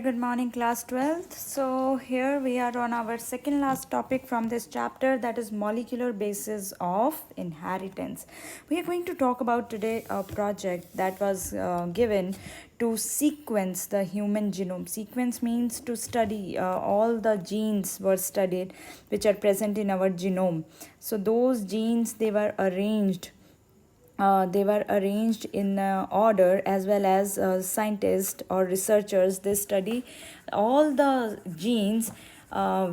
Good morning, class 12th. So, here we are on our second last topic from this chapter, that is molecular basis of inheritance. We are going to talk about today a project that was given to sequence the human genome. Sequence means to study all the genes were studied which are present in our genome. So, those genes they were arranged in order, as well as scientists or researchers, they study all the genes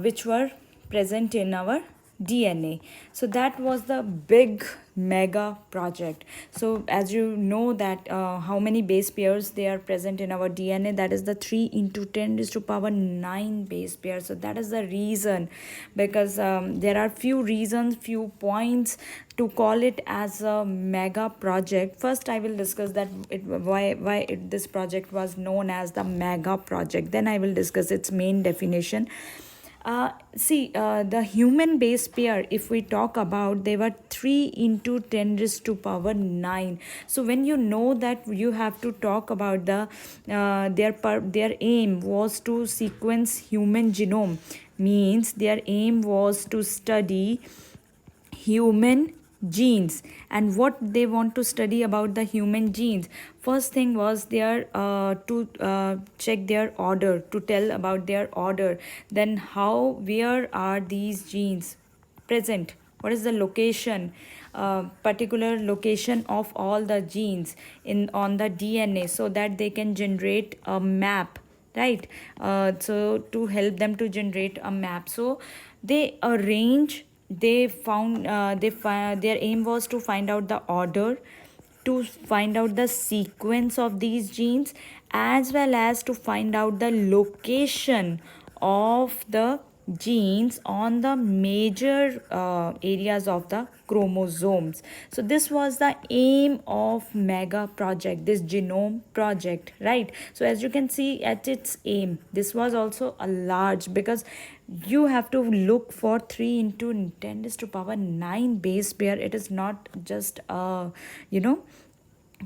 which were present in our DNA. So that was the big mega project. So as you know that how many base pairs they are present in our DNA, that is the 3 into 10 raised to power 9 base pairs. So that is the reason, because there are few reasons, few points to call it as a mega project. First I will discuss that this project was known as the mega project, then I will discuss its main definition. The human base pair, if we talk about, they were 3 into 10 raised to power 9. So when you know that, you have to talk about their aim was to sequence human genome, means their aim was to study human genes. And what they want to study about the human genes, first thing was their to check their order, to tell about their order, then how, where are these genes present, what is the location, particular location of all the genes in on the DNA, so that they can generate a map, right? So to help them to generate a map, so they arrange, they found their aim was to find out the order, to find out the sequence of these genes, as well as to find out the location of the genes on the major areas of the chromosomes. So this was the aim of mega project, this genome project, right? So as you can see at its aim, this was also a large, because you have to look for 3 into 10 raised to power 9 base pair. It is not just a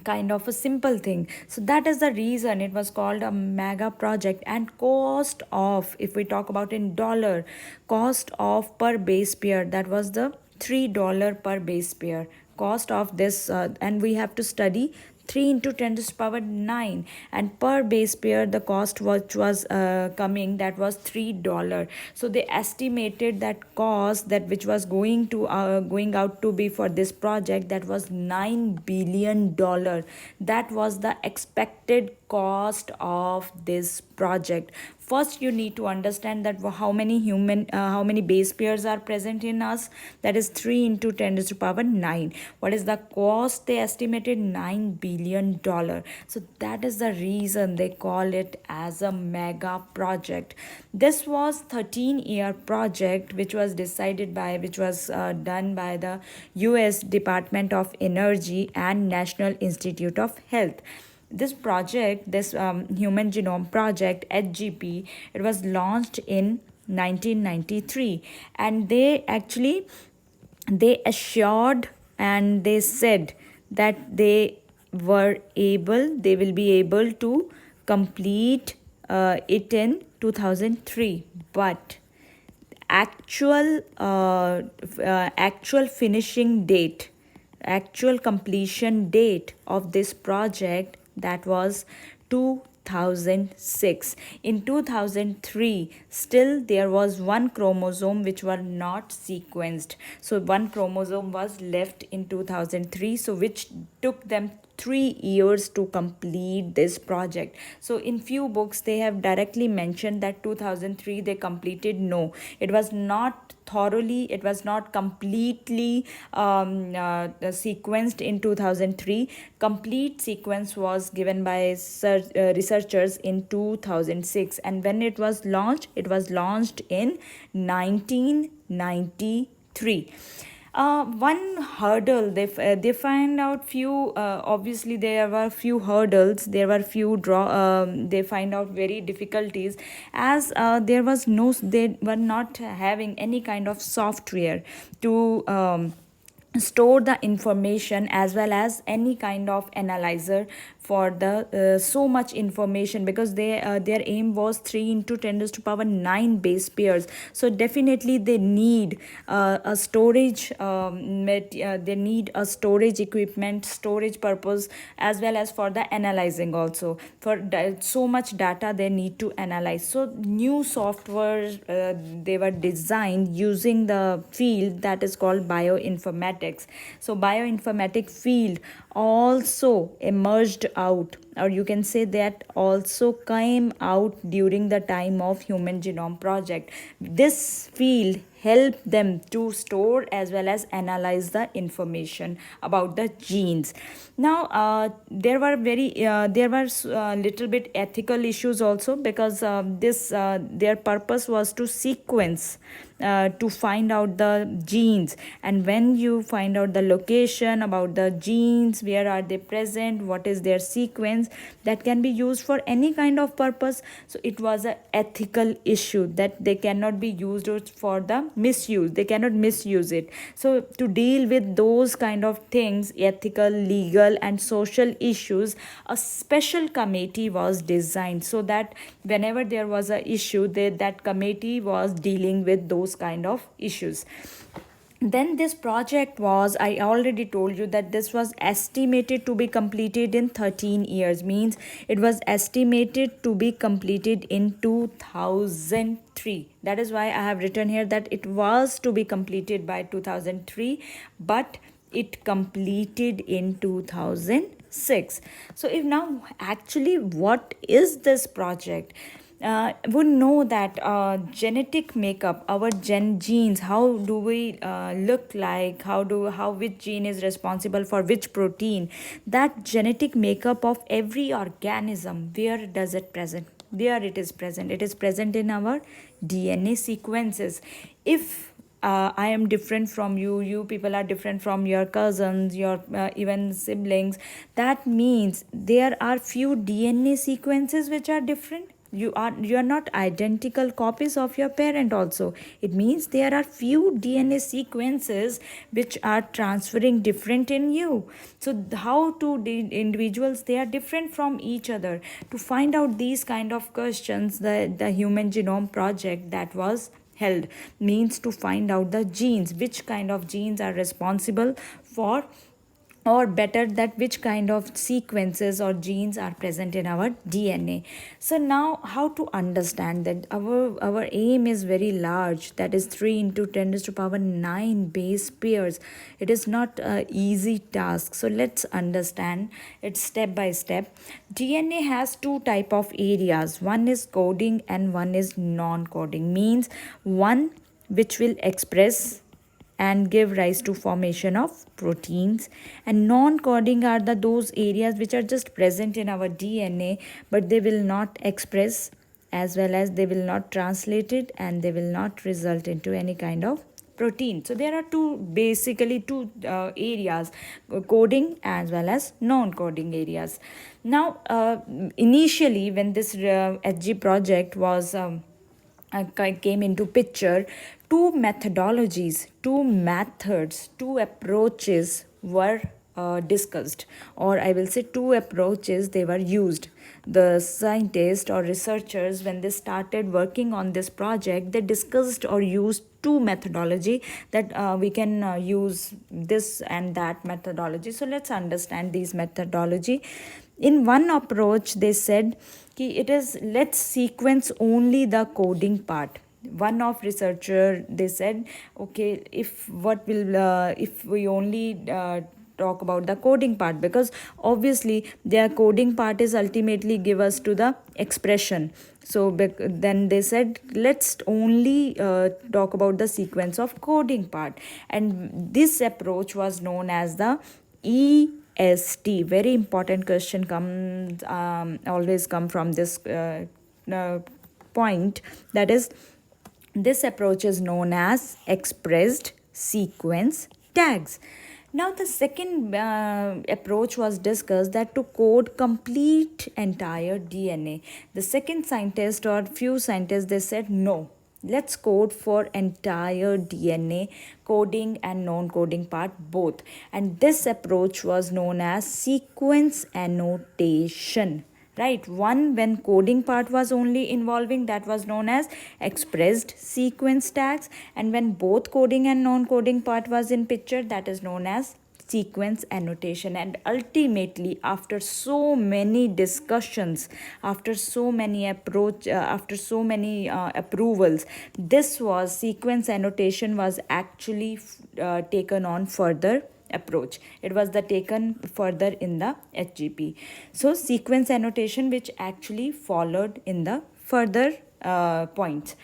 kind of a simple thing. So that is the reason it was called a mega project. And cost of, if we talk about in dollar, cost of per base pair, that was the $3 per base pair cost of this, and we have to study 3 into 10 to the power 9, and per base pair the cost which was coming, that was $3. So they estimated that cost, that which was going out to be for this project, that was $9 billion. That was the expected cost of this project. First you need to understand that how many base pairs are present in us, that is 3 into 10 to the power 9. What is the cost? They estimated $9 billion. So that is the reason they call it as a mega project. This was 13-year project which was done by the US Department of Energy and National Institute of Health. This project, this human genome project, HGP, it was launched in 1993, and they assured, and they said that they will be able to complete it in 2003. But actual finishing date, actual completion date of this project, that was 2006. In 2003, still there was one chromosome which were not sequenced. So one chromosome was left in 2003, so which took them 3 years to complete this project. So in few books they have directly mentioned that 2003 they completed. No, it was not thoroughly, it was not completely sequenced in 2003. Complete sequence was given by researchers in 2006, and when it was launched in 1993. One hurdle, they find out few, obviously there were few hurdles, there were few they find out very difficulties, as they were not having any kind of software to store the information, as well as any kind of analyzer for the so much information, because their aim was 3 into 10 raised to power 9 base pairs. So definitely they need a storage they need a storage equipment, storage purpose, as well as for the analyzing also. For so much data they need to analyze. So new software they were designed using the field that is called bioinformatics. So bioinformatic field also emerged out, or you can say that also came out during the time of Human Genome Project. This field help them to store as well as analyze the information about the genes. Now there were little bit ethical issues also, because this their purpose was to sequence, to find out the genes. And when you find out the location about the genes, where are they present, what is their sequence, that can be used for any kind of purpose. So it was a ethical issue that they cannot be used for the misuse, they cannot misuse it. So to deal with those kind of things, ethical, legal and social issues, a special committee was designed, so that whenever there was a issue, that committee was dealing with those kind of issues. Then this project was, I already told you that this was estimated to be completed in 13 years, means it was estimated to be completed in 2003. That is why I have written here that it was to be completed by 2003, but it completed in 2006. So if now actually what is this project, would know that genetic makeup, our genes, how do we look like, how which gene is responsible for which protein, that genetic makeup of every organism, where does it present, where it is present, it is present in our DNA sequences. If I am different from you, you people are different from your cousins, your even siblings, that means there are few DNA sequences which are different. You are not identical copies of your parent also. It means there are few DNA sequences which are transferring different in you. So how two individuals, they are different from each other. To find out these kind of questions, the Human Genome Project that was held, means to find out the genes, which kind of genes are responsible for, or better, that which kind of sequences or genes are present in our DNA. So now how to understand that our aim is very large, that is 3 into 10 raised to power 9 base pairs. It is not a easy task. So let's understand it step by step. DNA has two type of areas, one is coding and one is non-coding, means one which will express and give rise to formation of proteins, and non-coding are those areas which are just present in our DNA, but they will not express, as well as they will not translate it, and they will not result into any kind of protein. So there are basically two areas, coding as well as non-coding areas. Now initially when this HG project was came into picture, two methodologies, two methods, two approaches were discussed, or I will say two approaches they were used. The scientists or researchers, when they started working on this project, they discussed or used two methodology, that we can use this and that methodology. So let's understand these methodology. In one approach they said कि it is, let's sequence only the coding part. One of researcher, they said, okay, if we only talk about the coding part, because obviously their coding part is ultimately give us to the expression. So then they said, let's only talk about the sequence of coding part, and this approach was known as the EST. Very important question comes always come from this point, that is, this approach is known as expressed sequence tags. Now the second approach was discussed, that to code complete entire DNA. The second scientist or few scientists, they said no, Let's code for entire DNA, coding and non-coding part both. And this approach was known as sequence annotation. Right, one when coding part was only involving, that was known as expressed sequence tags, and when both coding and non-coding part was in picture, that is known as sequence annotation. And ultimately, after so many discussions, after so many approvals, this was sequence annotation was actually taken on further approach. It was the taken further in the HGP. So sequence annotation which actually followed in the further points.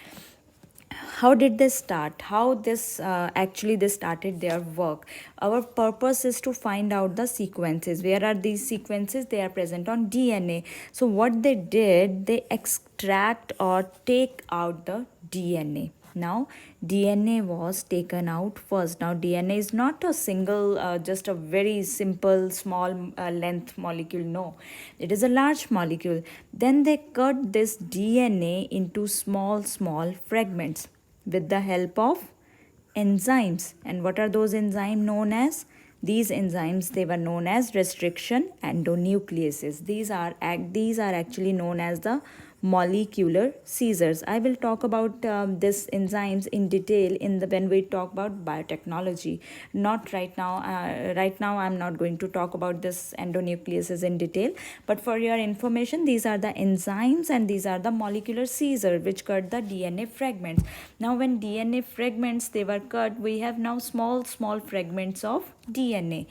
How did they start? How this actually they started their work? Our purpose is to find out the sequences. Where are these sequences? They are present on DNA. So what they did, they extract or take out the DNA. Now DNA was taken out first. Now DNA is not a single just a very simple small length molecule. No, it is a large molecule. Then they cut this DNA into small fragments with the help of enzymes. And what are those enzymes known as? These enzymes, they were known as restriction endonucleases. These are actually known as the molecular scissors. I will talk about this enzymes in detail in the when we talk about biotechnology. Not right now. Right now, I'm not going to talk about this endonucleases in detail. But for your information, these are the enzymes and these are the molecular scissors which cut the DNA fragments. Now, when DNA fragments they were cut, we have now small fragments of DNA.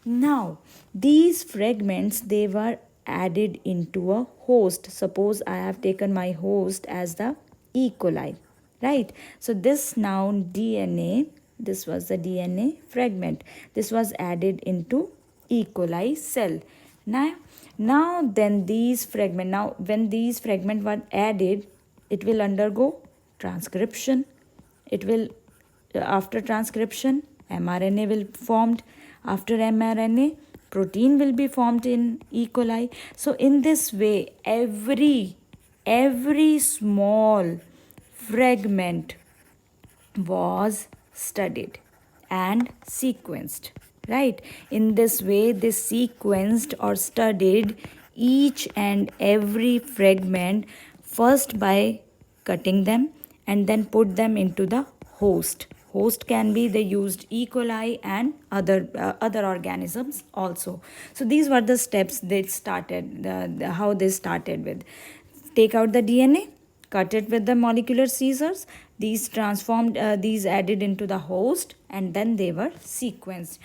Now, these fragments they were added into a host. Suppose I have taken my host as the E. coli, right? So this now DNA, this was the DNA fragment. This was added into E. coli cell. Now then these fragment, now when these fragment were added, it will undergo transcription. It will, after transcription, mRNA will formed. After mRNA, protein will be formed in E. coli. So in this way, every small fragment was studied and sequenced, right? In this way, they sequenced or studied each and every fragment first by cutting them and then put them into the host. Host can be they used E. coli and other organisms also. So these were the steps they started, how they started with. Take out the DNA, cut it with the molecular scissors. These transformed, these added into the host, and then they were sequenced.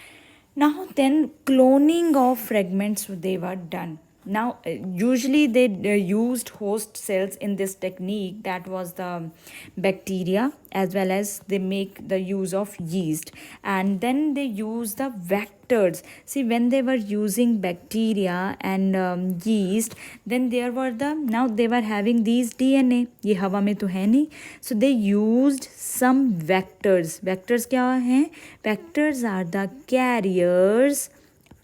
Now then cloning of fragments they were done. Now usually they used host cells in this technique, that was the bacteria, as well as they make the use of yeast, and then they use the vectors. See, when they were using bacteria and yeast, then there were now they were having these DNA, ये हवा में तो है नहीं, so they used some vectors. Vectors क्या हैं? Vectors are the carriers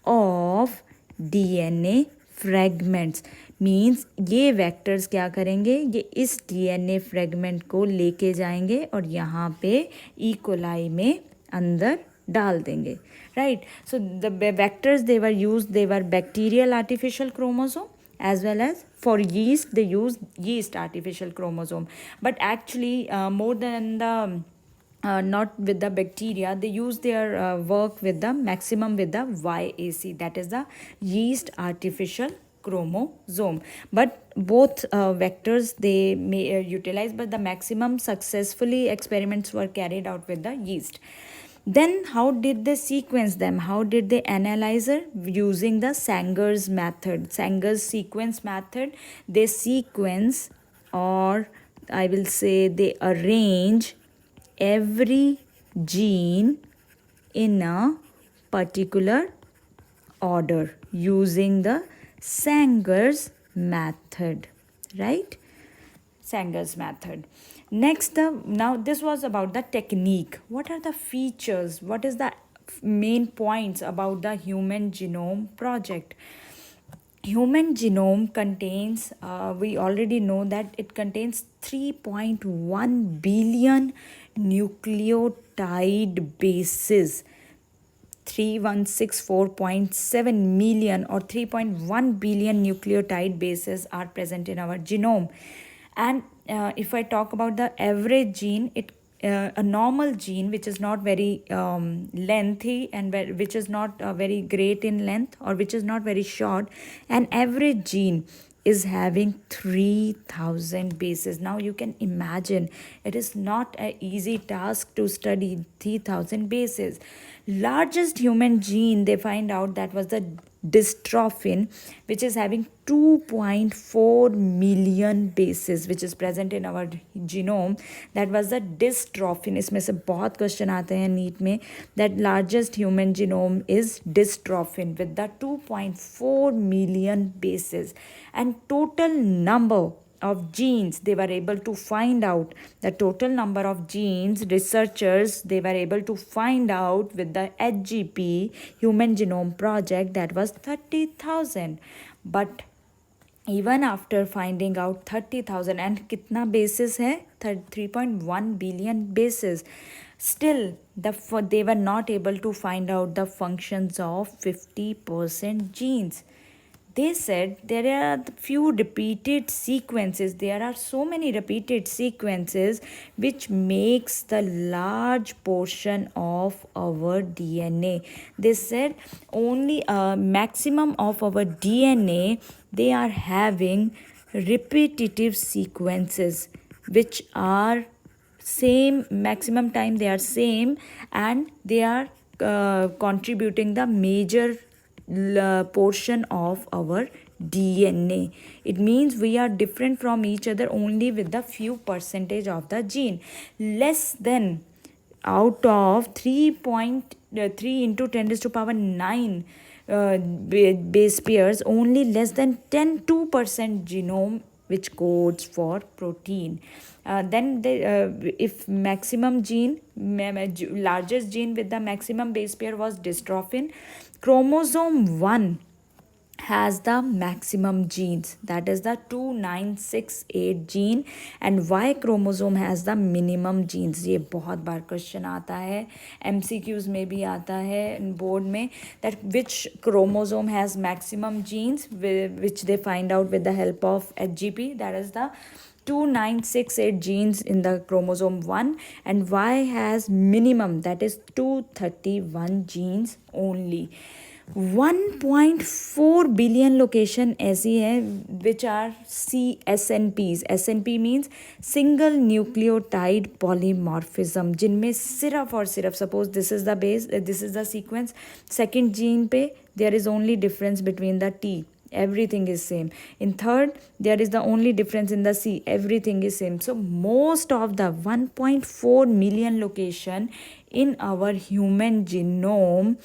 of DNA fragments. Means ये vectors क्या करेंगे, ये इस डीएनए फ्रैगमेंट को लेके जाएंगे और यहाँ पे ई कोलाई में अंदर डाल देंगे, right? So the vectors they were use, they were bacterial artificial chromosome, as well as for yeast they use yeast artificial chromosome. But actually more than the not with the bacteria, they use their work with the maximum with the YAC, that is the yeast artificial chromosome. But both vectors they may utilize, but the maximum successfully experiments were carried out with the yeast. Then how did they sequence them? How did they analyze it? Using the Sanger's method, Sanger's sequence method. They sequence, or I will say they arrange every gene in a particular order using the Sanger's method, right? Sanger's method. Next, now this was about the technique. What are the features? What is the main points about the Human Genome Project? Human genome contains, we already know that it contains 3.1 billion nucleotide bases. 3164.7 million or 3.1 billion nucleotide bases are present in our genome. And if I talk about the average gene, a normal gene which is not very lengthy and which is not very great in length, or which is not very short, an average gene is having 3000 bases. Now you can imagine, it is not an easy task to study 3000 bases. Largest human gene they find out, that was the dystrophin, which is having 2.4 million bases, which is present in our genome. That was the dystrophin. इसमें से बहुत question आते हैं NEET में. That largest human genome is dystrophin with the 2.4 million bases. And total number of genes they were able to find out, the total number of genes researchers they were able to find out with the HGP human genome project, that was 30,000. But even after finding out 30,000, and kitna basis hai, 3.1 billion bases, still they were not able to find out the functions of 50% genes. They said there are few repeated sequences, there are so many repeated sequences which makes the large portion of our DNA. They said only a maximum of our DNA, they are having repetitive sequences which are same, maximum time they are same, and they are contributing the major portion of our DNA. It means we are different from each other only with the few percentage of the gene. Less than, out of 3.3 into 10 raised to power 9 base pairs, only less than 2% genome which codes for protein. If maximum gene, largest gene with the maximum base pair was dystrophin, chromosome 1 has the maximum genes, that is the 2968 gene. And Y chromosome has the minimum genes. ये बहुत बार question आता है, MCQs में भी आता है board में, that which chromosome has maximum genes, which they find out with the help of HGP, that is the 2968 genes in the chromosome 1, and Y has minimum, that is 231 genes only. 1.4 billion location ऐसी है which are SNPs. SNP means single nucleotide polymorphism, जिनमें सिर्फ और सिर्फ, suppose this is the base, this is the sequence, second gene पे there is only difference between the T, everything is same. In third, there is the only difference in the C, everything is same. So most of the 1.4 million location in our human genome,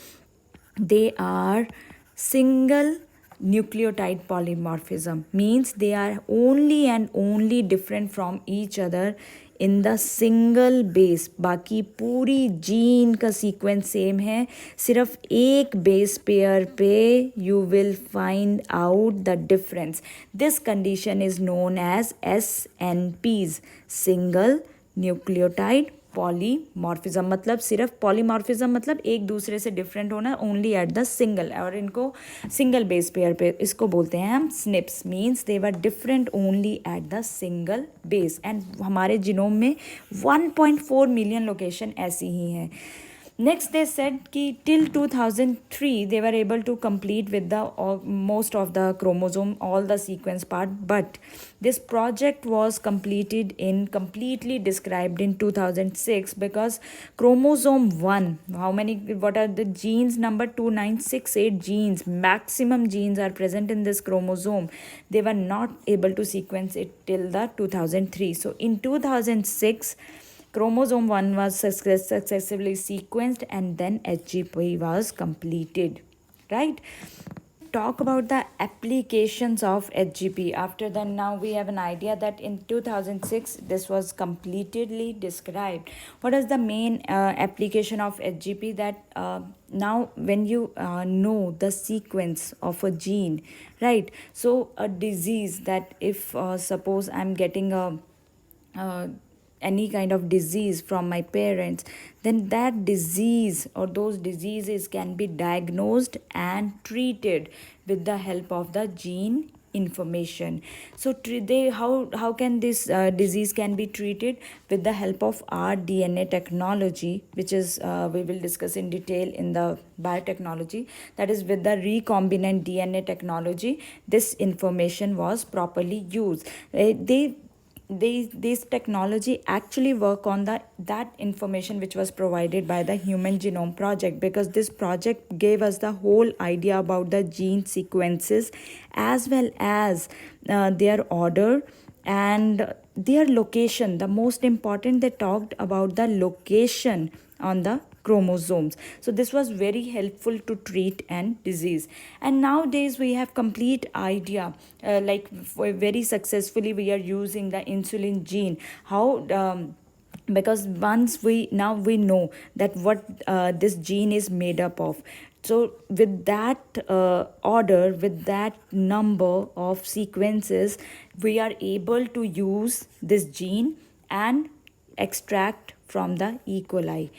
they are single nucleotide polymorphism, means they are only and only different from each other in the single base. बाकी पूरी gene का sequence same है, सिर्फ एक base pair पे you will find out the difference. This condition is known as SNPs, single nucleotide polymorphism. मतलब सिर्फ polymorphism मतलब एक दूसरे से डिफरेंट होना, ओनली एट द सिंगल, और इनको सिंगल बेस पेयर पे इसको बोलते हैं हम snips, means they were different only at the single base. And हमारे जीनोम में 1.4 मिलियन लोकेशन ऐसी ही हैं. Next they said कि till 2003 they were able to complete with the most of the chromosome, all the sequence part, but this project was completely described in 2006, because chromosome 1, what are the genes number, 2968 genes, maximum genes are present in this chromosome. They were not able to sequence it till the 2003. So in 2006 chromosome 1 was successfully sequenced, and then HGP was completed, right? talk about the applications of HGP, after that now we have an idea that in 2006 this was completely described. What is the main application of HGP? That now when you know the sequence of a gene, right? So a disease, that if suppose I'm getting a uh, any kind of disease from my parents, then that disease or those diseases can be diagnosed and treated with the help of the gene information. So how can this disease can be treated? With the help of our DNA technology, which is we will discuss in detail in the biotechnology. That is, with the recombinant DNA technology, this information was properly used. This technology actually work on that information which was provided by the Human Genome Project, because this project gave us the whole idea about the gene sequences, as well as their order and their location. The most important, they talked about the location on the chromosomes. So this was very helpful to treat and disease. And nowadays we have complete idea, very successfully we are using the insulin gene. How because once we know that what this gene is made up of. So with that order, with that number of sequences, we are able to use this gene and extract from the E. coli.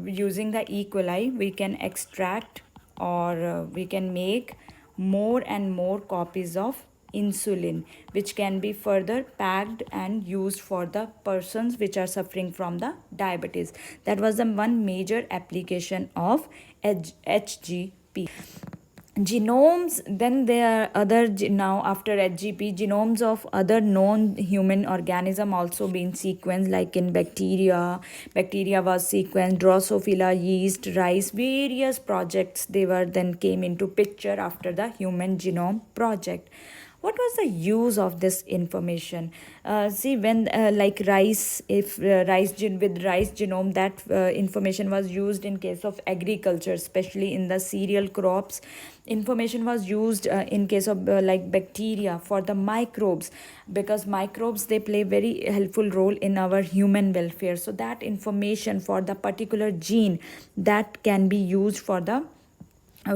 Using the E. coli, we can extract, or we can make more and more copies of insulin, which can be further packed and used for the persons which are suffering from the diabetes. That was the one major application of HGP. Genomes, then there are other now after HGP, genomes of other known human organism also been sequenced, like in bacteria was sequenced, drosophila, yeast, rice, various projects they were then came into picture after the Human Genome Project. What was the use of this information? See, when like rice, if with rice genome, that information was used in case of agriculture, especially in the cereal crops. Information was used in case of like bacteria for the microbes, because microbes, they play very helpful role in our human welfare. So that information for the particular gene, that can be used for the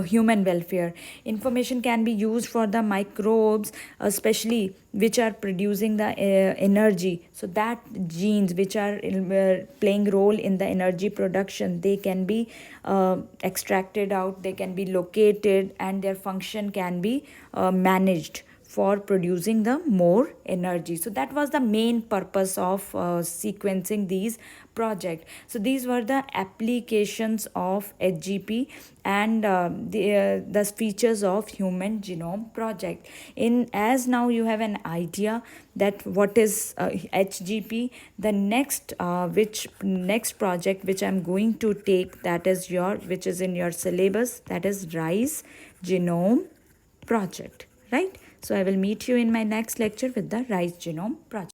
human welfare. Information can be used for the microbes, especially which are producing the energy. So that genes which are playing role in the energy production, they can be extracted out, they can be located, and their function can be managed for producing the more energy. So that was the main purpose of sequencing these project. So these were the applications of HGP and the features of Human Genome Project. In as now you have an idea that what is HGP, the next project which I'm going to take, that is which is in your syllabus, that is Rice Genome Project, right? So I will meet you in my next lecture with the Rice Genome Project.